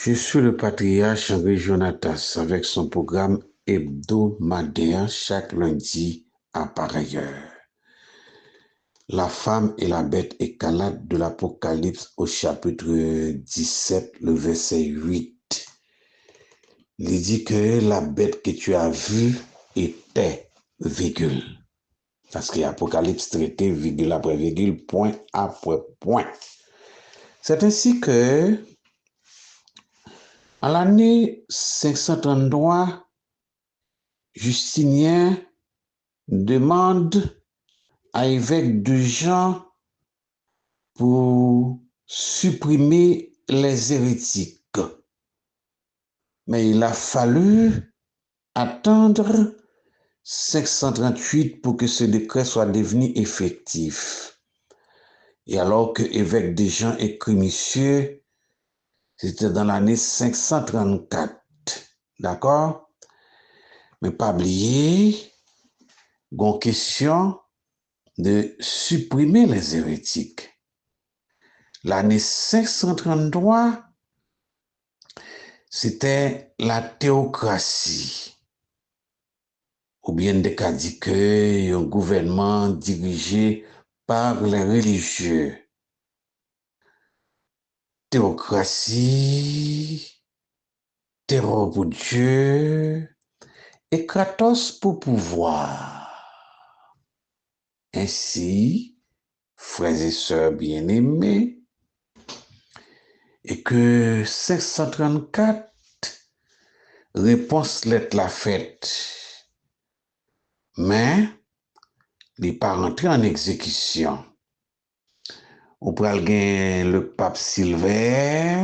Je suis le patriarche Henri Jonatas avec son programme hebdomadaire chaque lundi à pareille heure. La femme et la bête écarlate de l'Apocalypse au chapitre 17, le verset 8. Il dit que la bête que tu as vue était, virgule. Parce que l'Apocalypse traitait virgule après virgule, point après point. C'est ainsi que, en l'année 533, Justinien demande à évêque de Jean pour supprimer les hérétiques. Mais il a fallu attendre 538 pour que ce décret soit devenu effectif. Et alors que évêque de Jean écrit monsieur, c'était dans l'année 534. D'accord? Mais pas oublier, une question de supprimer les hérétiques. L'année 533, c'était la théocratie. Ou bien des cas dit que un gouvernement dirigé par les religieux. Théocratie, terror pour Dieu et Kratos pour pouvoir. Ainsi, frères et sœurs bien-aimés, et que 534, réponse lettre la fête, mais il n'est pas rentré en exécution. On pral gen le pape Silver,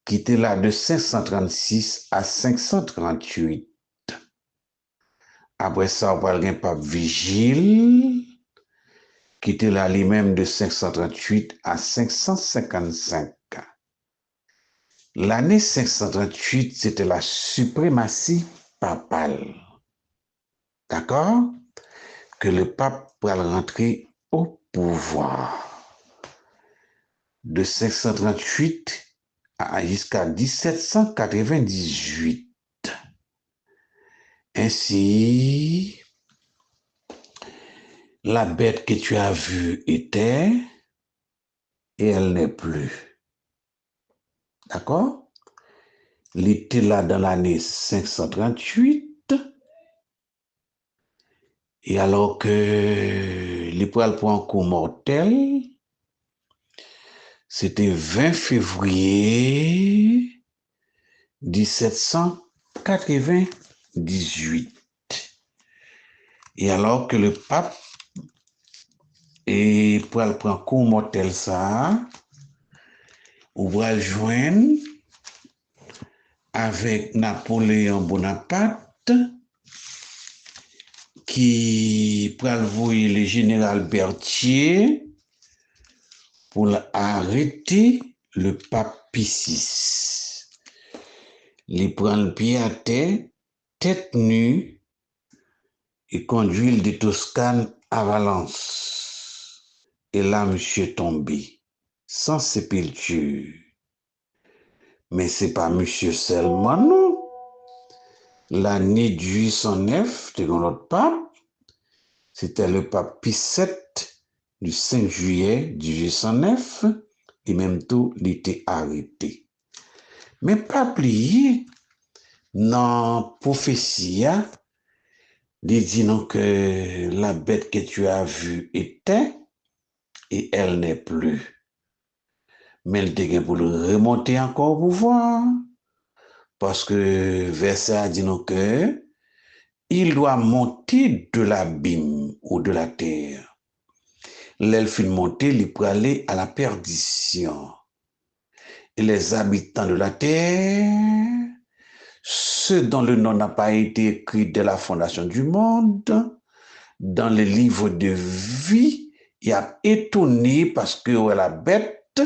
qui était là de 536 à 538. Après ça, on pral gen pape Vigile, qui était là lui-même de 538 à 555. L'année 538, c'était la suprématie papale. D'accord? Que le pape pral rentrer au pouvoir. De 538 jusqu'à 1798. Ainsi, la bête que tu as vue était et elle n'est plus. D'accord? Il était là dans l'année 538. Et alors que les poils pour un coup mortel, c'était 20 février 1798. Et alors que le pape et pour aller prendre un coup mortel ça, on va le joindre avec Napoléon Bonaparte qui pour envoyer le général Berthier pour arrêter le pape Pie VI. Il prend le pied à terre, tête nue, et conduit de Toscane à Valence. Et là, monsieur tombé, sans sépulture. Mais c'est pas monsieur seulement, non. L'année 1809, selon notre pape, c'était le pape Pie VII du 5 juillet 1809, et même tout, il était arrêté. Mais pas oublier, dans prophétie, il dit non que la bête que tu as vue était, et elle n'est plus. Mais elle était pour le remonter encore au pouvoir. Parce que verset a dit non que il doit monter de l'abîme ou de la terre. L'elfe monter, il peut aller à la perdition. Et les habitants de la terre, ceux dont le nom n'a pas été écrit dès la fondation du monde, dans les livres de vie, il a étonné parce que la bête,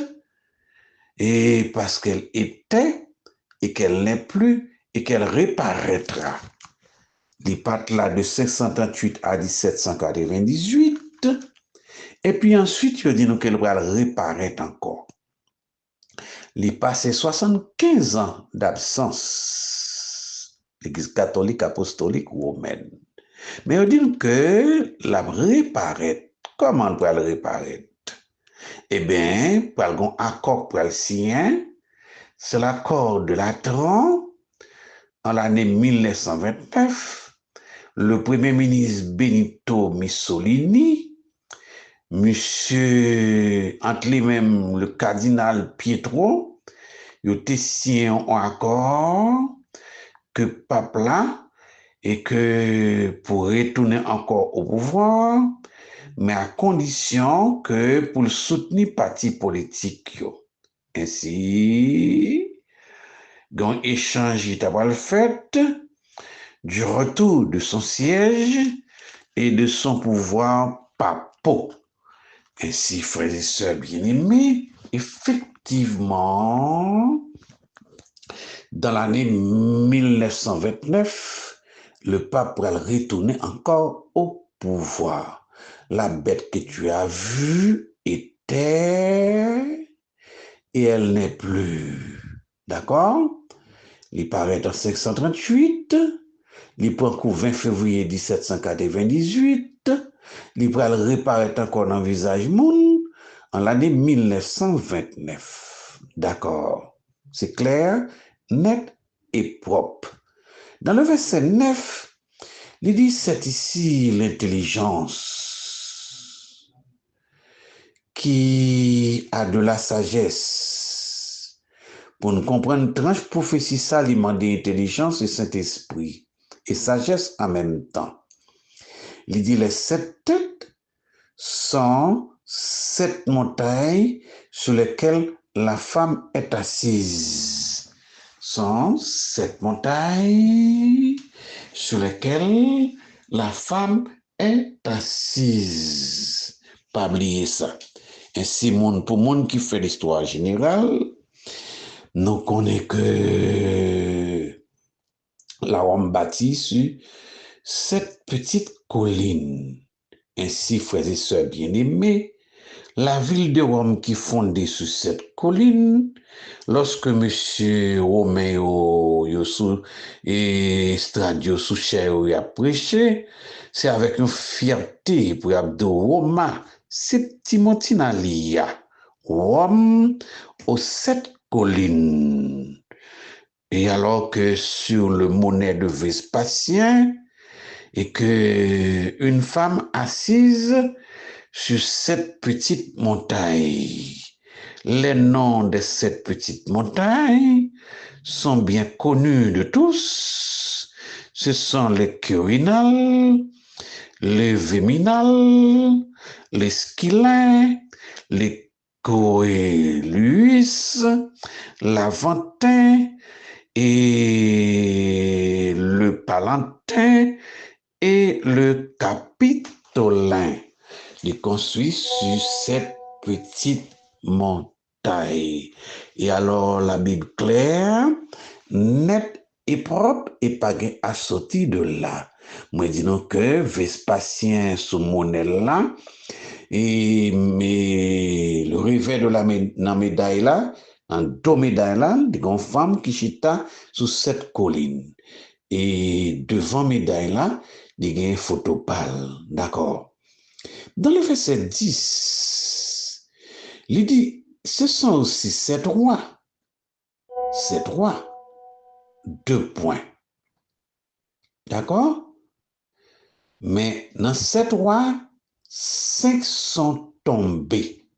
et parce qu'elle était, et qu'elle n'est plus, et qu'elle reparaîtra. Les pattes là de 538 à 1798. Et puis ensuite, il dit nous qu'elle va reparaître encore. il passé 75 ans d'absence, l'Église catholique apostolique romaine. Mais on dit que la réparait. Comment on peut le réparer? Eh bien, pour un accord pour le signer, c'est l'accord de Latran en l'année 1929. Le premier ministre Benito Mussolini, monsieur, entre lui-même le cardinal Pietro, il a signé un accord que pape là, et que pour retourner encore au pouvoir, mais à condition que pour le soutenir parti politique. Ainsi, un échange est le fait du retour de son siège et de son pouvoir papaux. Ainsi, frères et sœurs bien-aimés, effectivement, dans l'année 1929, le pape va retourner encore au pouvoir. La bête que tu as vue était et elle n'est plus. D'accord? Il paraît en 538, il prend coup 20 février 1798, il va reparaître encore dans le visage moun en l'année 1929. D'accord? C'est clair, net et propre. Dans le verset 9, il dit, c'est ici l'intelligence qui a de la sagesse. Pour nous comprendre, tranche prophétie, ça, il demande intelligence et Saint-Esprit. Et sagesse en même temps. Il dit, les 7 têtes sont 7 montagnes sur lesquelles la femme est assise. Sont 7 montagnes sur lesquelles la femme est assise. Pas oublier ça. Ainsi, pour monde qui fait l'histoire générale, nous connaissons que la Rome bâtie sur cette petite colline. Ainsi, frères et sœurs bien-aimés, la ville de Rome qui fondée sur cette colline, lorsque M. Roméo et Stradio Souchero a prêché, c'est avec une fierté pour Abdo Roma, Septimontina Rome aux 7 collines. Et alors que sur le monnaie de Vespasien, et que une femme assise sur cette petite montagne. Les noms de cette petite montagne sont bien connus de tous. Ce sont les Quirinales, les Viminales, les Scylains, les Coeluis, l'Aventin et le Palantin et le Capitolin. Il construit sur cette petite montagne. Et alors la Bible claire, nette et propre et pas assortie de là. Moi disons que Vespasien sous monnaie là et mais le revers de la médaille là, en 2 médailles là, une femme qui chita sous cette colline. Et devant médaille là, il y a une photo pâle. D'accord. Dans le verset 10, il dit, ce sont aussi 7 rois. 7 rois. 2 points. D'accord? Mais dans 7 rois, 5 sont tombés.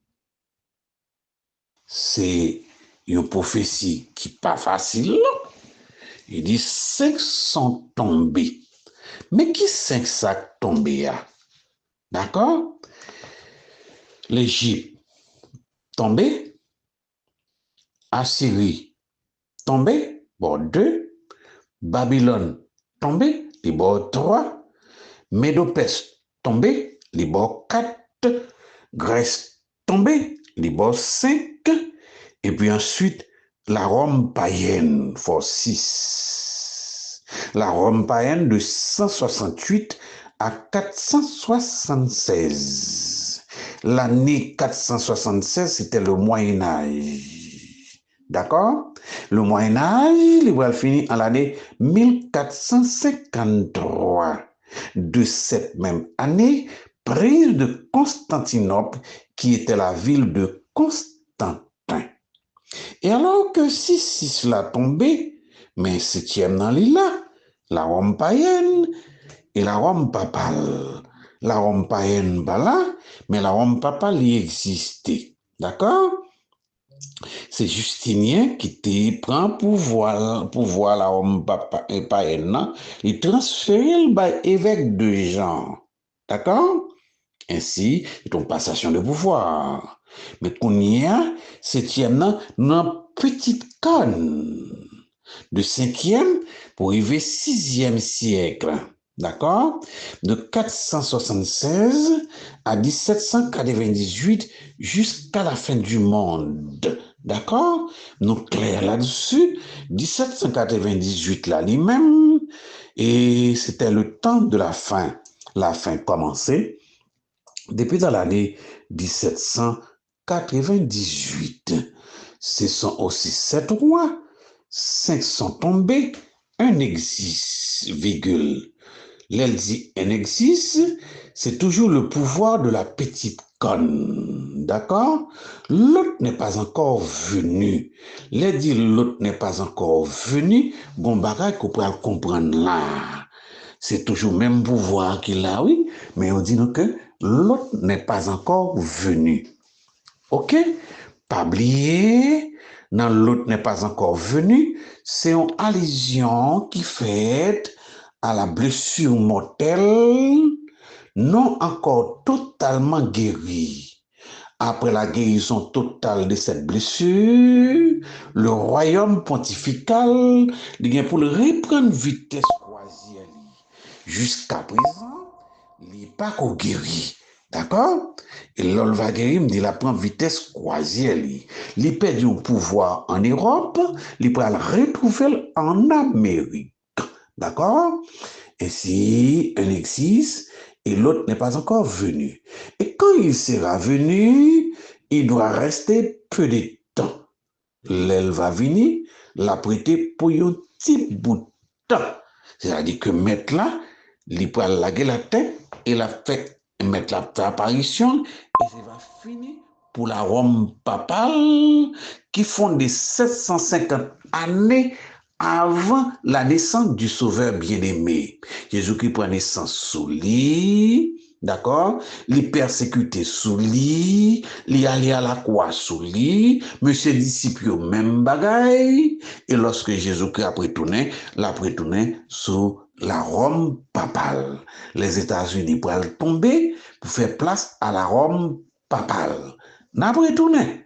C'est une prophétie qui n'est pas facile. Il dit 5 sont tombés. Mais qui 5 ça tombé là? D'accord? L'Égypte tombé, Assyrie tombé, bon 2, Babylone tombé, les bon 3, Médopès tombé, les bon 4, Grèce tombé, les bon 5, et puis ensuite la Rome païenne, for 6. La Rome païenne de 168 à 476. L'année 476, c'était le Moyen-Âge. D'accord? Le Moyen-Âge, il va finir en l'année 1453. De cette même année, prise de Constantinople, qui était la ville de Constantin. Et alors que si cela tombait, mais septième dans l'île là, la Rome païenne et la Rome papale. La Rome païenne, pas là, mais la Rome papale y existait. D'accord? C'est Justinien qui prend pouvoir la Rome païenne, il transfère le évêque de Jean. D'accord? Ainsi, c'est une passation de pouvoir. Mais qu'on y a, septième, dans petite conne de cinquième pour arriver sixième siècle. D'accord? De 476 à 1798 jusqu'à la fin du monde. D'accord? Nous clair là-dessus. 1798 là lui-même. Et c'était le temps de la fin. La fin commençait depuis dans l'année 1798. Ce sont aussi 7 rois, 5 sont tombés, un existe, virgule. L'elle dit un existe, c'est toujours le pouvoir de la petite conne. D'accord? L'autre n'est pas encore venu. L'elle dit l'autre n'est pas encore venu. Bon bagage qu'on peut comprendre là. C'est toujours le même pouvoir qu'il a, oui, mais on dit donc que l'autre n'est pas encore venu. OK? Pas oublier, non, l'autre n'est pas encore venu, c'est une allusion qui fait à la blessure mortelle non encore totalement guérie. Après la guérison totale de cette blessure, le royaume pontifical vient pour le reprendre vitesse croisière. Jusqu'à présent, il n'est pas qu'au guéri. D'accord? Et l'ol va guérir, me dit la prend vitesse croisière. Il perd du pouvoir en Europe, il peut le retrouver en Amérique. D'accord? Et si un existe et l'autre n'est pas encore venu. Et quand il sera venu, il doit rester peu de temps. L'aile va venir, la prêter pour un petit bout de temps. C'est-à-dire que mettre là, il peut laguer la tête et la fait mettre la apparition et ça va finir pour la Rome papale qui font des 750 années avant la naissance du Sauveur bien-aimé. Jésus qui prend naissance sous lit, d'accord? Les persécutés sous lit, les allés à la croix sous lit, monsieur disciple même bagaille, et lorsque Jésus-Christ a retourné, l'a retourné sous la Rome papale. Les États-Unis pourraient tomber pour faire place à la Rome papale. N'a pas retourné.